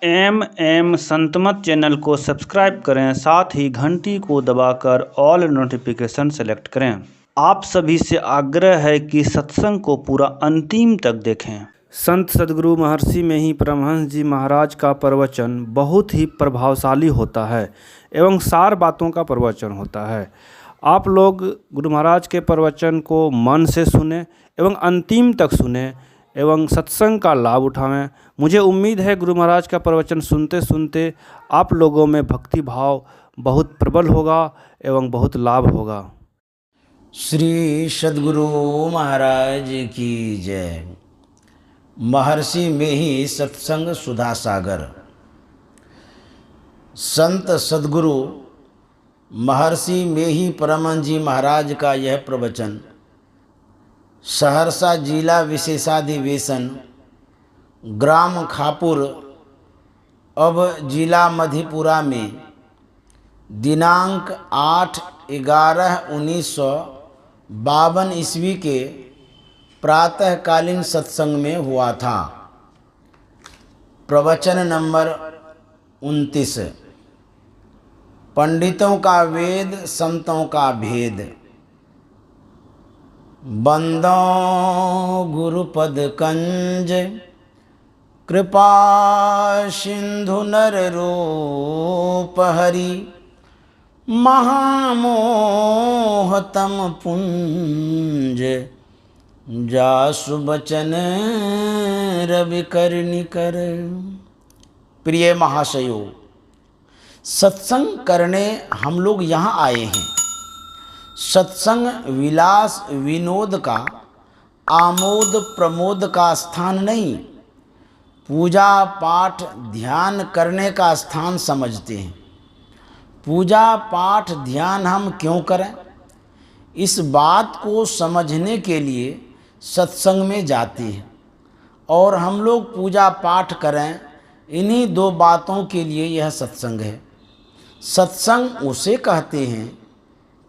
Santmat channel को subscribe करें, साथ ही घंटी को दबाकर ऑल नोटिफिकेशन सेलेक्ट करें। आप सभी से आग्रह है कि सत्संग को पूरा अंतिम तक देखें। संत सद्गुरु महर्षि में ही परमहंस जी महाराज का प्रवचन बहुत ही प्रभावशाली होता है एवं सार बातों का प्रवचन होता है। आप लोग गुरु महाराज के प्रवचन को मन से सुने एवं अंतिम तक सुने एवं सत्संग का लाभ उठावें। मुझे उम्मीद है गुरु महाराज का प्रवचन सुनते सुनते आप लोगों में भक्ति भाव बहुत प्रबल होगा एवं बहुत लाभ होगा। श्री सद्गुरु महाराज की जय। महर्षि में ही सत्संग सुधा सागर। संत सद्गुरु महर्षि में ही परमहंस जी महाराज का यह प्रवचन सहरसा जिला विशेषाधिवेशन ग्राम खापुर अब जिला मधेपुरा में दिनांक 8/11/1952 ईस्वी के प्रातःकालीन सत्संग में हुआ था। प्रवचन नंबर 29। पंडितों का वेद, संतों का भेद। बंदो गुरुपद कंज, कृपा सिंधु नर रूप हरि, महामोहतम पुंज, जासु बचन रवि कर निकर। प्रिय महाशयो, सत्संग करने हम लोग यहाँ आए हैं। सत्संग विलास विनोद का, आमोद प्रमोद का स्थान नहीं, पूजा पाठ ध्यान करने का स्थान समझते हैं। पूजा पाठ ध्यान हम क्यों करें, इस बात को समझने के लिए सत्संग में जाते हैं। और हम लोग पूजा पाठ करें, इन्हीं दो बातों के लिए यह सत्संग है। सत्संग उसे कहते हैं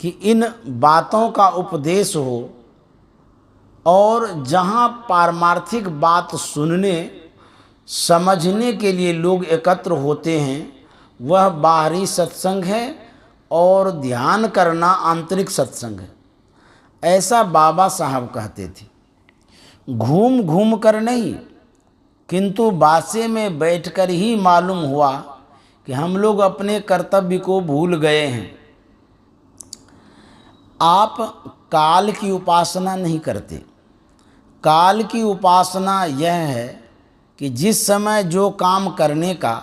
कि इन बातों का उपदेश हो, और जहाँ पारमार्थिक बात सुनने समझने के लिए लोग एकत्र होते हैं, वह बाहरी सत्संग है और ध्यान करना आंतरिक सत्संग है। ऐसा बाबा साहब कहते थे। घूम घूम कर नहीं, किंतु बासे में बैठकर ही मालूम हुआ कि हम लोग अपने कर्तव्य को भूल गए हैं। आप काल की उपासना नहीं करते। काल की उपासना यह है कि जिस समय जो काम करने का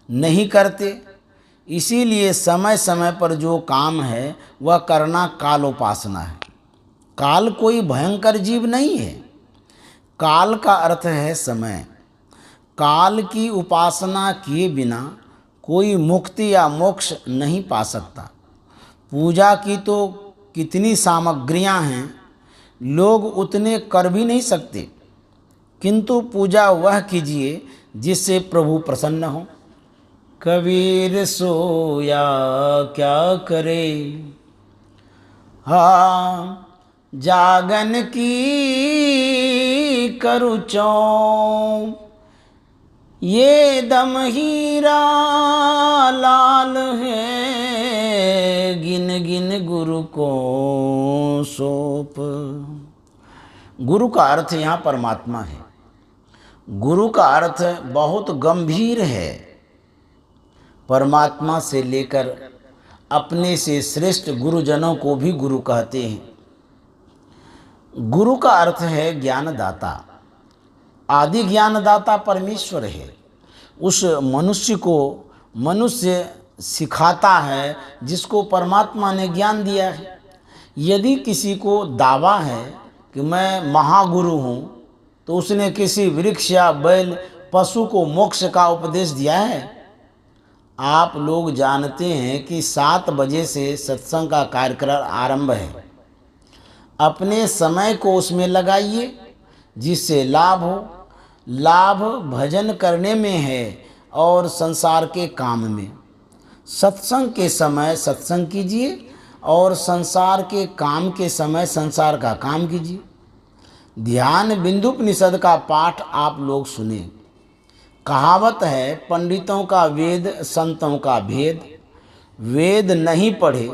नहीं करते, इसीलिए समय समय पर जो काम है वह करना काल उपासना है। काल कोई भयंकर जीव नहीं है। काल का अर्थ है समय। काल की उपासना किए बिना कोई मुक्ति या मोक्ष नहीं पा सकता। पूजा की तो कितनी सामग्रियां हैं, लोग उतने कर भी नहीं सकते, किंतु पूजा वह कीजिए जिससे प्रभु प्रसन्न हो। कबीर सोया क्या करे, हाँ जागन की करु चौं, ये दम हीरा लाल है, गिन गिन गुरु को सौंप। गुरु का अर्थ यहाँ परमात्मा है। गुरु का अर्थ बहुत गंभीर है। परमात्मा से लेकर अपने से श्रेष्ठ गुरुजनों को भी गुरु कहते हैं। गुरु का अर्थ है ज्ञानदाता। आदि ज्ञानदाता परमेश्वर है। उस मनुष्य को मनुष्य सिखाता है जिसको परमात्मा ने ज्ञान दिया है। यदि किसी को दावा है कि मैं महागुरु हूँ, तो उसने किसी वृक्ष या बैल पशु को मोक्ष का उपदेश दिया है। आप लोग जानते हैं कि 7 बजे से सत्संग का कार्यक्रम आरंभ है। अपने समय को उसमें लगाइए जिससे लाभ हो। लाभ भजन करने में है और संसार के काम में। सत्संग के समय सत्संग कीजिए और संसार के काम के समय संसार का काम कीजिए। ध्यान बिंदुपनिषद का पाठ आप लोग सुने। कहावत है, पंडितों का वेद संतों का भेद। वेद नहीं पढ़े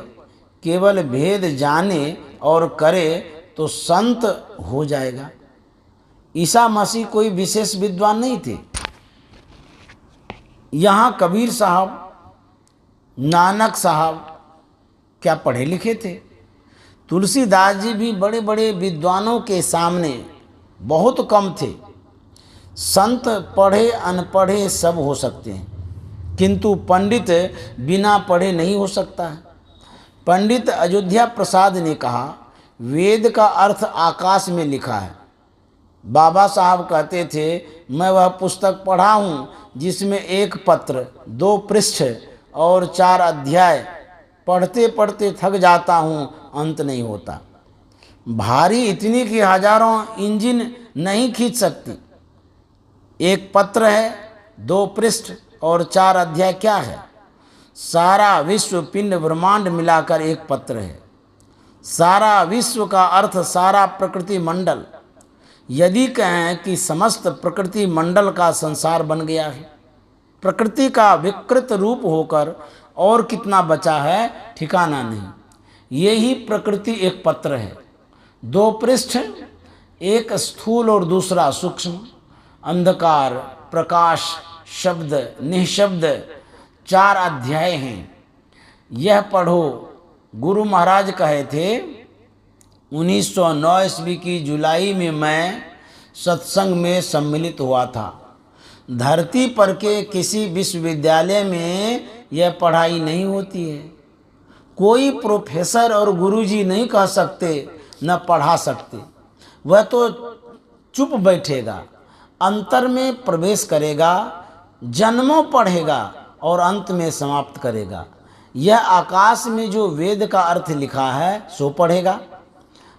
केवल भेद जाने और करे तो संत हो जाएगा। ईसा मसीह कोई विशेष विद्वान नहीं थे। यहाँ कबीर साहब, नानक साहब क्या पढ़े लिखे थे? तुलसीदास जी भी बड़े बड़े विद्वानों के सामने बहुत कम थे। संत पढ़े अनपढ़े सब हो सकते हैं, किंतु पंडित बिना पढ़े नहीं हो सकता है। पंडित अयोध्या प्रसाद ने कहा, वेद का अर्थ आकाश में लिखा है। बाबा साहब कहते थे, मैं वह पुस्तक पढ़ा हूँ जिसमें 1 पत्र, 2 पृष्ठ और 4 अध्याय, पढ़ते पढ़ते थक जाता हूँ, अंत नहीं होता। भारी इतनी कि हजारों इंजन नहीं खींच सकती। 1 पत्र है, 2 पृष्ठ और 4 अध्याय क्या है? सारा विश्व पिंड ब्रह्मांड मिलाकर 1 पत्र है। सारा विश्व का अर्थ सारा प्रकृति मंडल। यदि कहें कि समस्त प्रकृति मंडल का संसार बन गया है, प्रकृति का विकृत रूप होकर और कितना बचा है ठिकाना नहीं। यही प्रकृति 1 पत्र है। 2 पृष्ठ, एक स्थूल और दूसरा सूक्ष्म, अंधकार प्रकाश शब्द निःशब्द 4 अध्याय हैं। यह पढ़ो। गुरु महाराज कहे थे, 1909 ईस्वी की जुलाई में मैं सत्संग में सम्मिलित हुआ था। धरती पर के किसी विश्वविद्यालय में यह पढ़ाई नहीं होती है। कोई प्रोफेसर और गुरुजी नहीं कह सकते, न पढ़ा सकते। वह तो चुप बैठेगा, अंतर में प्रवेश करेगा, जन्मों पढ़ेगा और अंत में समाप्त करेगा। यह आकाश में जो वेद का अर्थ लिखा है सो पढ़ेगा।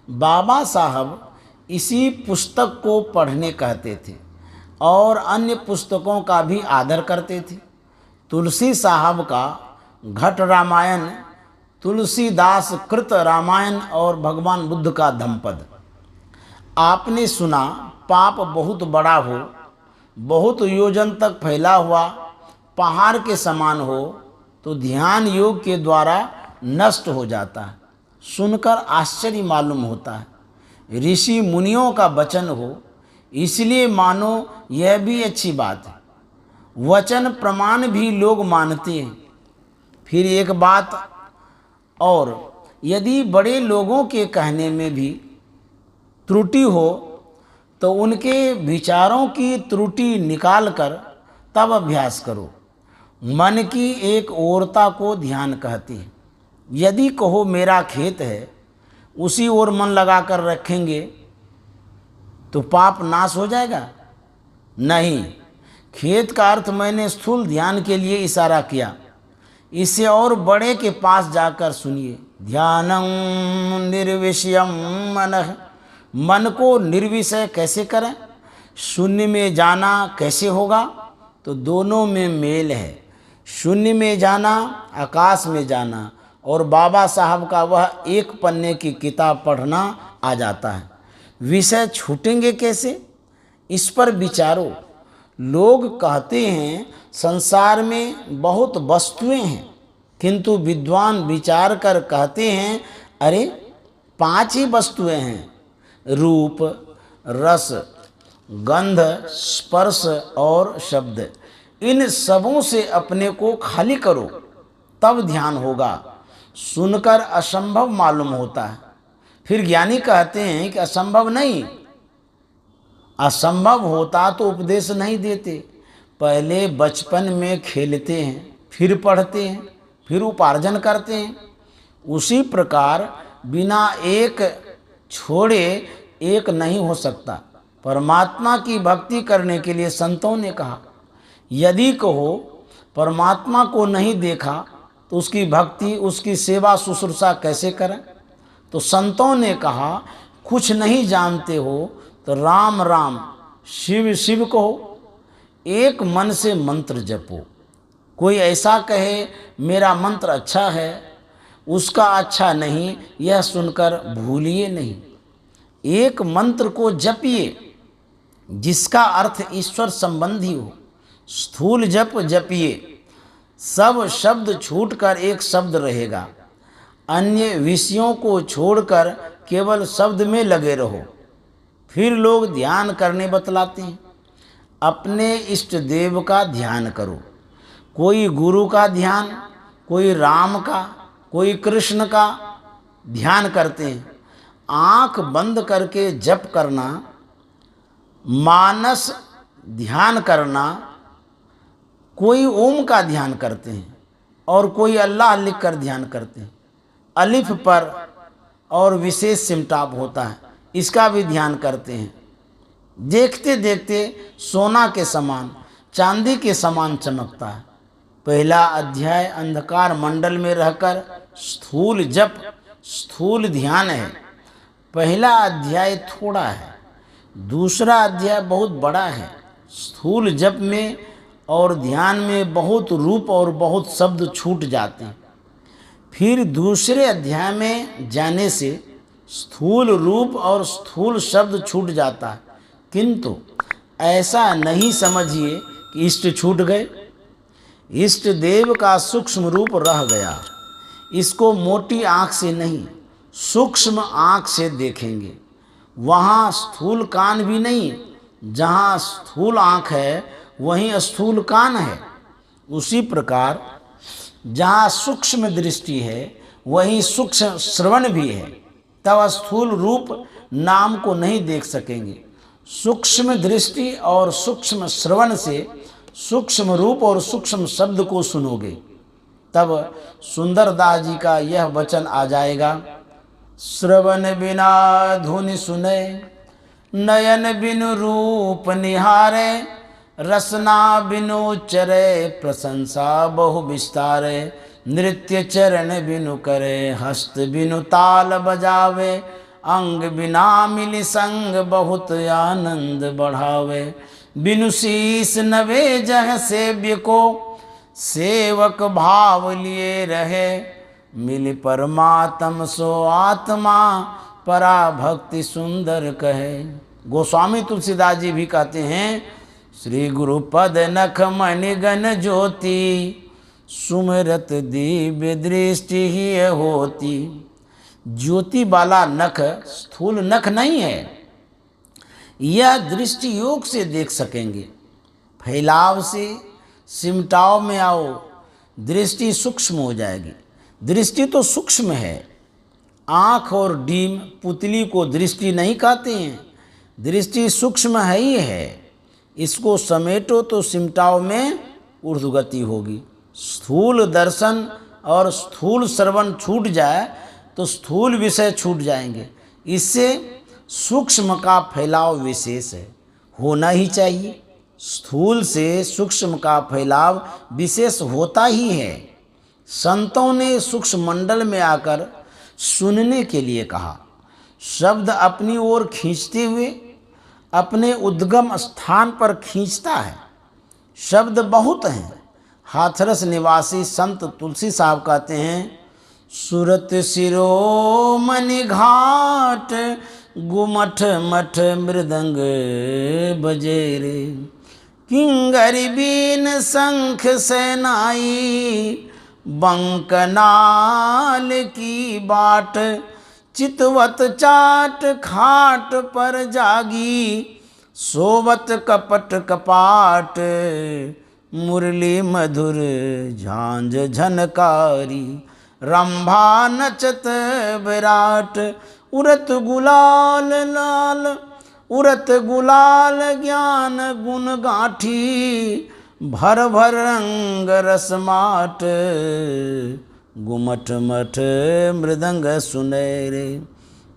बाबा साहब इसी पुस्तक को पढ़ने कहते थे और अन्य पुस्तकों का भी आदर करते थे। तुलसी साहब का घट रामायण, तुलसीदास कृत रामायण और भगवान बुद्ध का धम्पद। आपने सुना, पाप बहुत बड़ा हो, बहुत योजन तक फैला हुआ पहाड़ के समान हो तो ध्यान योग के द्वारा नष्ट हो जाता है। सुनकर आश्चर्य मालूम होता है। ऋषि मुनियों का वचन हो, इसलिए मानो यह भी अच्छी बात है। वचन प्रमाण भी लोग मानते हैं। फिर एक बात और, यदि बड़े लोगों के कहने में भी त्रुटि हो तो उनके विचारों की त्रुटि निकालकर तब अभ्यास करो। मन की एक ओरता को ध्यान कहती है। यदि कहो मेरा खेत है, उसी ओर मन लगाकर रखेंगे तो पाप नाश हो जाएगा? नहीं। खेत का अर्थ मैंने स्थूल ध्यान के लिए इशारा किया। इससे और बड़े के पास जाकर सुनिए। ध्यानं निर्विषयम मनः। मन को निर्विषय कैसे करें? शून्य में जाना कैसे होगा? तो दोनों में मेल है। शून्य में जाना, आकाश में जाना, और बाबा साहब का वह 1 पन्ने की किताब पढ़ना आ जाता है। विषय छूटेंगे कैसे? इस पर विचारो। लोग कहते हैं संसार में बहुत वस्तुएं हैं, किंतु विद्वान विचार कर कहते हैं अरे 5 ही वस्तुएं हैं, रूप, रस, गंध, स्पर्श और शब्द। इन सबों से अपने को खाली करो, तब ध्यान होगा। सुनकर असंभव मालूम होता है। फिर ज्ञानी कहते हैं कि असंभव नहीं। असंभव होता तो उपदेश नहीं देते। पहले बचपन में खेलते हैं, फिर पढ़ते हैं, फिर उपार्जन करते हैं। उसी प्रकार बिना एक छोड़े एक नहीं हो सकता। परमात्मा की भक्ति करने के लिए संतों ने कहा, यदि कहो परमात्मा को नहीं देखा तो उसकी भक्ति, उसकी सेवा शुश्रूषा कैसे करें? तो संतों ने कहा, कुछ नहीं जानते हो तो राम राम शिव शिव कहो, एक मन से मंत्र जपो। कोई ऐसा कहे मेरा मंत्र अच्छा है, उसका अच्छा नहीं, यह सुनकर भूलिए नहीं। एक मंत्र को जपिए जिसका अर्थ ईश्वर संबंधी हो, स्थूल जप जपिए, सब शब्द छूटकर एक शब्द रहेगा। अन्य विषयों को छोड़कर केवल शब्द में लगे रहो। फिर लोग ध्यान करने बतलाते हैं। अपने इष्ट देव का ध्यान करो। कोई गुरु का ध्यान, कोई राम का, कोई कृष्ण का ध्यान करते हैं। आंख बंद करके जप करना, मानस ध्यान करना, कोई ओम का ध्यान करते हैं और कोई अल्लाह लिख कर ध्यान करते हैं। अलिफ पर और विशेष सिमटाप होता है, इसका भी ध्यान करते हैं। देखते देखते सोना के समान, चांदी के समान चमकता है। पहला अध्याय अंधकार मंडल में रहकर स्थूल जप, स्थूल ध्यान है। पहला अध्याय थोड़ा है, दूसरा अध्याय बहुत बड़ा है। स्थूल जप में और ध्यान में बहुत रूप और बहुत शब्द छूट जाते हैं। फिर दूसरे अध्याय में जाने से स्थूल रूप और स्थूल शब्द छूट जाता है, किंतु ऐसा नहीं समझिए कि इष्ट छूट गए। इष्ट देव का सूक्ष्म रूप रह गया। इसको मोटी आँख से नहीं, सूक्ष्म आँख से देखेंगे। वहाँ स्थूल कान भी नहीं। जहाँ स्थूल आँख है वहीं स्थूल कान है। उसी प्रकार जहाँ सूक्ष्म दृष्टि है वहीं सूक्ष्म श्रवण भी है। तब स्थूल रूप नाम को नहीं देख सकेंगे। सूक्ष्म दृष्टि और सूक्ष्म श्रवण से सूक्ष्म रूप और सूक्ष्म शब्द को सुनोगे। तब सुंदरदास जी का यह वचन आ जाएगा, श्रवण बिना धुनि सुने, नयन बिनु रूप निहारे, रसना बिनु चरे, प्रशंसा बहु विस्तारे, नृत्य चरण बिनु करे, हस्त बिनु ताल बजावे, अंग बिना मिली संग बहुत आनंद बढ़ावे, बिनु शीस नवे जह सेव्य को, सेवक भाव लिए रहे, मिल परमात्म सो आत्मा, परा भक्ति सुंदर कहे। गोस्वामी तुलसीदास जी भी कहते हैं, श्री गुरु पद नख मणि गण ज्योति, सुमिरत दिव्य दृष्टि ही होती। ज्योति वाला नख स्थूल नख नहीं है। यह दृष्टि योग से देख सकेंगे। फैलाव से सिमटाव में आओ, दृष्टि सूक्ष्म हो जाएगी। दृष्टि तो सूक्ष्म है। आँख और डीम पुतली को दृष्टि नहीं कहते हैं। दृष्टि सूक्ष्म है ही है। इसको समेटो तो सिमटाव में ऊर्ध्वगति होगी। स्थूल दर्शन और स्थूल श्रवण छूट जाए तो स्थूल विषय छूट जाएंगे। इससे सूक्ष्म का फैलाव विशेष है, होना ही चाहिए। स्थूल से सूक्ष्म का फैलाव विशेष होता ही है। संतों ने सूक्ष्म मंडल में आकर सुनने के लिए कहा। शब्द अपनी ओर खींचते हुए अपने उद्गम स्थान पर खींचता है। शब्द बहुत हैं। हाथरस निवासी संत तुलसी साहब कहते हैं, सूरत शिरोमणि घाट, गुमठ मठ मृदंग बजे रे, किंगरी बीन शंख सेनाई, बंकनाल की बाट, चितवत चाट खाट पर जागी, सोवत कपट कपाट, मुरली मधुर झांझ झनकारी, रंभा नचत विराट, उरत गुलाल लाल, उरत गुलाल ज्ञान गुण गाठी, भर भर रंग रसमाट, गुमठ मठ मृदंग सुनेरे,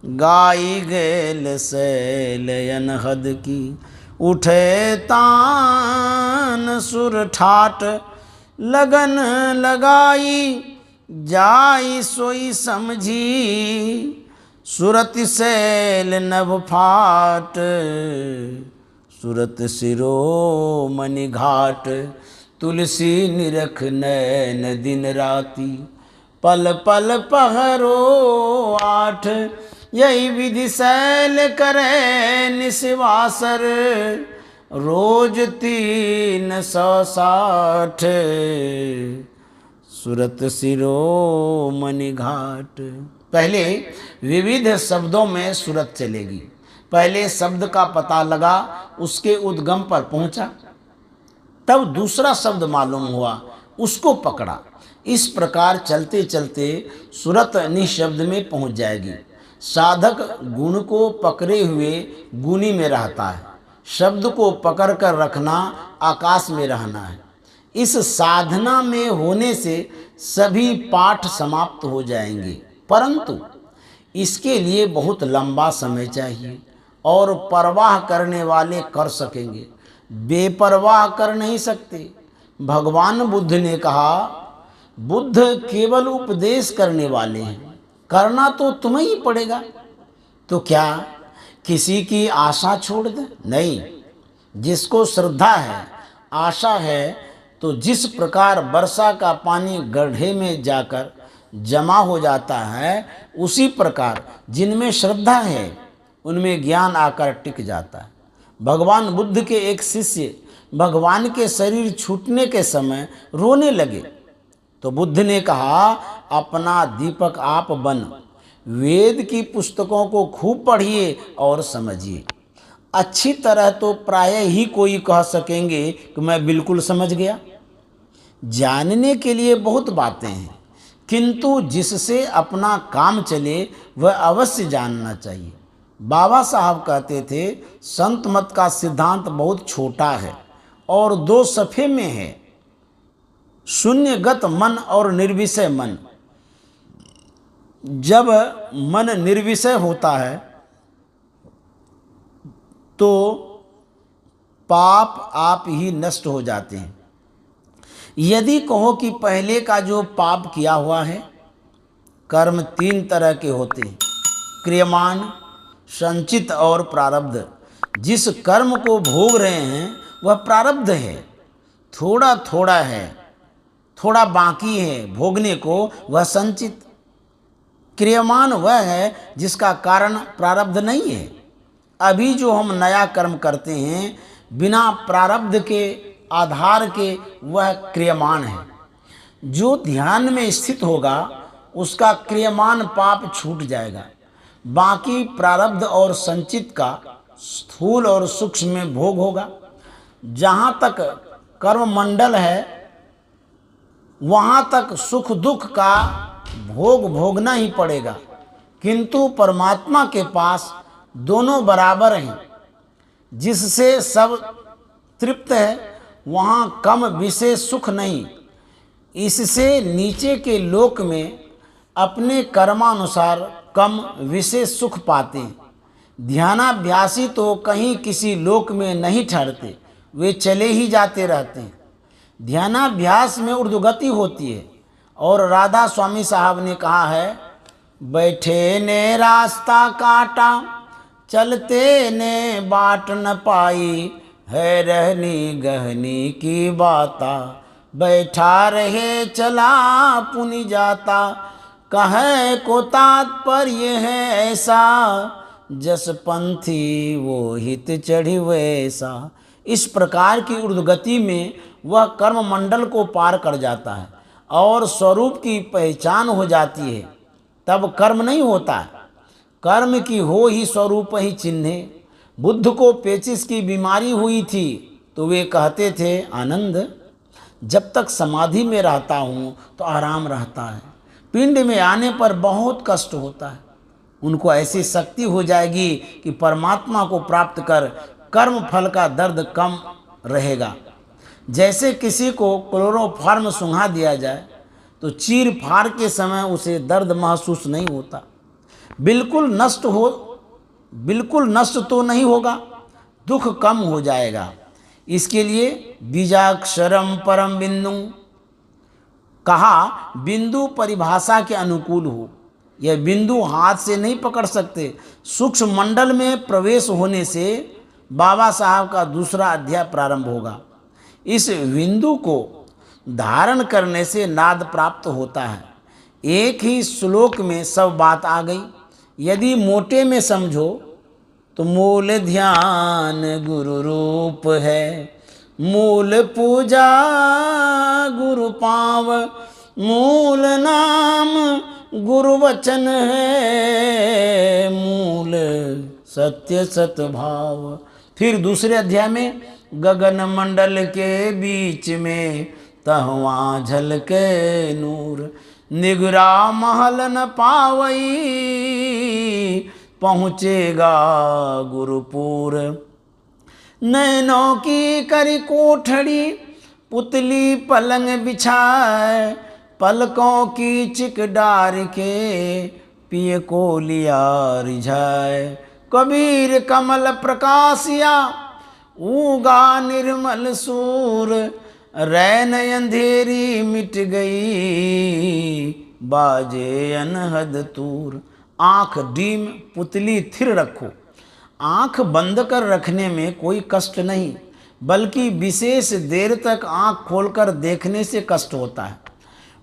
गाई गेल सैलयन हद की, उठे तान सुर ठाट, लगन लगाई जाई सोई समझी, सुरत सैल नभ फाट, सुरत शिरोमणि घाट, तुलसी निरख नैन दिन राती, पल पल पहरो आठ, यही विधि सैल करे निस्वासर, रोज 360 सुरत शिरोमणि घाट। पहले विविध शब्दों में सुरत चलेगी। पहले शब्द का पता लगा, उसके उद्गम पर पहुंचा, तब दूसरा शब्द मालूम हुआ, उसको पकड़ा। इस प्रकार चलते चलते सुरत निशब्द में पहुंच जाएगी। साधक गुण को पकड़े हुए गुनी में रहता है। शब्द को पकड़ कर रखना आकाश में रहना है। इस साधना में होने से सभी पाठ समाप्त हो जाएंगे, परंतु इसके लिए बहुत लंबा समय चाहिए और परवाह करने वाले कर सकेंगे, बेपरवाह कर नहीं सकते। भगवान बुद्ध ने कहा, बुद्ध केवल उपदेश करने वाले हैं, करना तो तुम्हें ही पड़ेगा। तो क्या किसी की आशा छोड़ दे? नहीं। जिसको श्रद्धा है, आशा है, तो जिस प्रकार वर्षा का पानी गड्ढे में जाकर जमा हो जाता है, उसी प्रकार जिनमें श्रद्धा है उनमें ज्ञान आकर टिक जाता है। भगवान बुद्ध के एक शिष्य भगवान के शरीर छूटने के समय रोने लगे, तो बुद्ध ने कहा, अपना दीपक आप बन, वेद की पुस्तकों को खूब पढ़िए और समझिए। अच्छी तरह तो प्राय ही कोई कह सकेंगे कि मैं बिल्कुल समझ गया। जानने के लिए बहुत बातें हैं, किंतु जिससे अपना काम चले वह अवश्य जानना चाहिए। बाबा साहब कहते थे, संत मत का सिद्धांत बहुत छोटा है और 2 सफ़े में है, शून्यगत मन और निर्विषय मन। जब मन निर्विषय होता है तो पाप आप ही नष्ट हो जाते हैं। यदि कहो कि पहले का जो पाप किया हुआ है, कर्म 3 तरह के होते हैं, क्रियमान, संचित और प्रारब्ध। जिस कर्म को भोग रहे हैं वह प्रारब्ध है, थोड़ा थोड़ा है, थोड़ा बाकी है भोगने को, वह संचित। क्रियमान वह है जिसका कारण प्रारब्ध नहीं है। अभी जो हम नया कर्म करते हैं बिना प्रारब्ध के आधार के, वह क्रियमान है। जो ध्यान में स्थित होगा उसका क्रियमान पाप छूट जाएगा। बाकी प्रारब्ध और संचित का स्थूल और सूक्ष्म में भोग होगा। जहाँ तक कर्म मंडल है वहाँ तक सुख दुख का भोग भोगना ही पड़ेगा, किंतु परमात्मा के पास दोनों बराबर हैं। जिससे सब तृप्त है वहाँ कम विशेष सुख नहीं। इससे नीचे के लोक में अपने कर्मानुसार कम विशेष सुख पाते हैं। ध्यानाभ्यासी तो कहीं किसी लोक में नहीं ठहरते, वे चले ही जाते रहते हैं। ध्यानाभ्यास में ऊर्ध्वगति होती है। और राधा स्वामी साहब ने कहा है, बैठे ने रास्ता काटा, चलते ने बाट न पाई, है रहनी गहनी की बाता, बैठा रहे चला पुनि जाता, कहे को तात्पर्य है ऐसा, जस पंथी वो हित चढ़ी वैसा। इस प्रकार की ऊर्ध्वगति में वह कर्म मंडल को पार कर जाता है और स्वरूप की पहचान हो जाती है। तब कर्म नहीं होता, कर्म की हो ही स्वरूप ही चिन्हे। बुद्ध को पेचिस की बीमारी हुई थी तो वे कहते थे, आनंद, जब तक समाधि में रहता हूँ तो आराम रहता है, पिंड में आने पर बहुत कष्ट होता है। उनको ऐसी शक्ति हो जाएगी कि परमात्मा को प्राप्त कर कर्म फल का दर्द कम रहेगा। जैसे किसी को क्लोरोफॉर्म सुंघा दिया जाए तो चीर फाड़ के समय उसे दर्द महसूस नहीं होता। बिल्कुल नष्ट तो नहीं होगा, दुख कम हो जाएगा। इसके लिए बीजाक्षरम परम बिंदु कहा। बिंदु परिभाषा के अनुकूल हो। यह बिंदु हाथ से नहीं पकड़ सकते। सूक्ष्म मंडल में प्रवेश होने से बाबा साहब का दूसरा अध्याय प्रारंभ होगा। इस बिंदु को धारण करने से नाद प्राप्त होता है। एक ही श्लोक में सब बात आ गई। यदि मोटे में समझो तो मूल ध्यान गुरु रूप है, मूल पूजा गुरु पाव, मूल नाम गुरु वचन है, मूल सत्य सतभाव। फिर दूसरे अध्याय में गगन मंडल के बीच में तहवा झलके नूर, निगरा महल न पावई पहुँचेगा गुरुपुर। नैनों की करी कोठड़ी पुतली पलंग बिछाए, पलकों की चिक डार के पिए को लिया रिझाए। कबीर कमल प्रकाशिया उगा निर्मल सूर, रैन अंधेरी मिट गई बाजे अनहद तूर। आँख डीम पुतली थिर रखो। आँख बंद कर रखने में कोई कष्ट नहीं, बल्कि विशेष देर तक आँख खोलकर देखने से कष्ट होता है।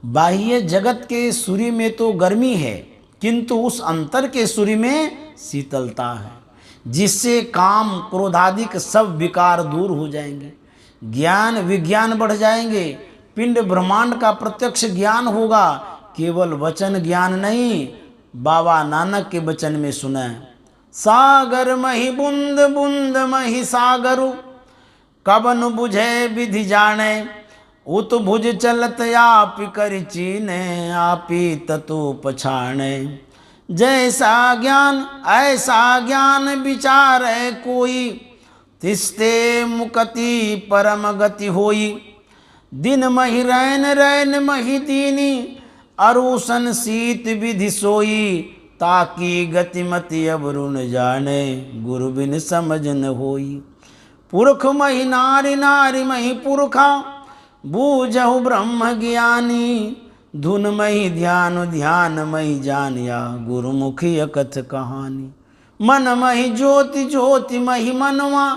बाह्य जगत के सूर्य में तो गर्मी है, किंतु उस अंतर के सूर्य में शीतलता है, जिससे काम क्रोधादिक सब विकार दूर हो जाएंगे, ज्ञान विज्ञान बढ़ जाएंगे, पिंड ब्रह्मांड का प्रत्यक्ष ज्ञान होगा, केवल वचन ज्ञान नहीं। बाबा नानक के वचन में सुना, सागर मही बूंद बूंद मही सागरु, कबन बुझे विधि जाने, उत भुज चलत आप कर चीने, आपी ततु पछाणे। जैसा ज्ञान ऐसा ज्ञान विचारे कोई, तिस्ते मुक्ति परम गति होई। दिन मही रैन रैन मही दीनी, अरुसन शीत विधि सोई, ताकि गतिमति अब रुण जाने, गुरु बिन समझ न होई। पुरख मही नारी नारी मही पुरखा, बूझहु ब्रह्म ज्ञानी। धुन मही ध्यान ध्यान मही जानिया, गुरुमुखी अकथ कहानी। मन मही ज्योति ज्योति मही मनवा,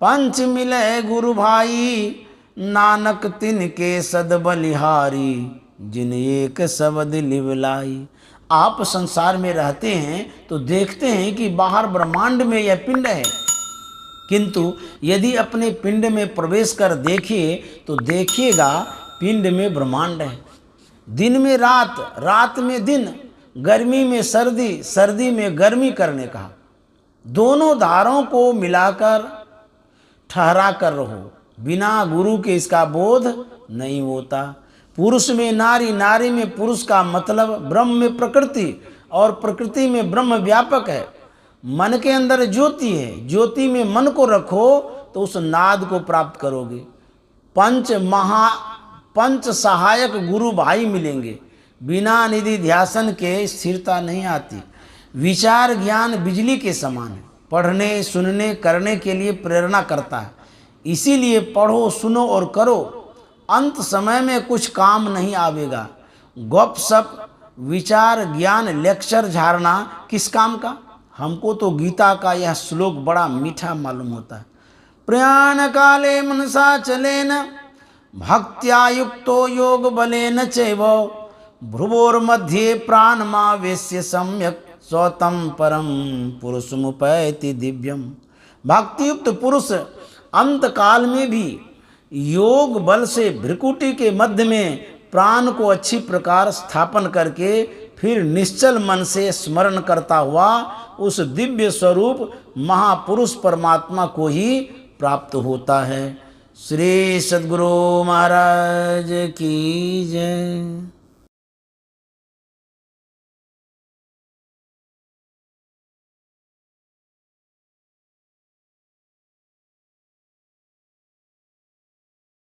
पंच मिले गुरु भाई। नानक तिनके सद बलिहारी, जिन एक शब्द लिवलाई। आप संसार में रहते हैं तो देखते हैं कि बाहर ब्रह्मांड में यह पिंड है, किंतु यदि अपने पिंड में प्रवेश कर देखिए तो देखिएगा पिंड में ब्रह्मांड है। दिन में रात, रात में दिन, गर्मी में सर्दी, सर्दी में गर्मी करने कहा। दोनों धारों को मिलाकर ठहरा कर रहो, बिना गुरु के इसका बोध नहीं होता। पुरुष में नारी, नारी में पुरुष का मतलब ब्रह्म में प्रकृति, और प्रकृति में ब्रह्म व्यापक है। मन के अंदर ज्योति है, ज्योति में मन को रखो तो उस नाद को प्राप्त करोगे। पंच सहायक गुरु भाई मिलेंगे, बिना निधि ध्यासन के स्थिरता नहीं आती। विचार ज्ञान बिजली के समान है, पढ़ने सुनने करने के लिए प्रेरणा करता है। इसीलिए पढ़ो सुनो और करो, अंत समय में कुछ काम नहीं आवेगा। गपशप विचार ज्ञान लेक्चर झाड़ना किस काम का। हमको तो गीता का यह श्लोक बड़ा मीठा मालूम होता है। प्रयाण काले मनसा चलेन, भक्त्या युक्तो योग बलेन चैव, भ्रुवोर मध्ये प्राणमावेश्य सम्यक, स्वतम परम पुरुषमुपैति दिव्यम। भक्तियुक्त पुरुष अंत काल में भी योग बल से भ्रिकुटी के मध्य में प्राण को अच्छी प्रकार स्थापन करके फिर निश्चल मन से स्मरण करता हुआ उस दिव्य स्वरूप महापुरुष परमात्मा को ही प्राप्त होता है। श्री सद्गुरु महाराज की जय।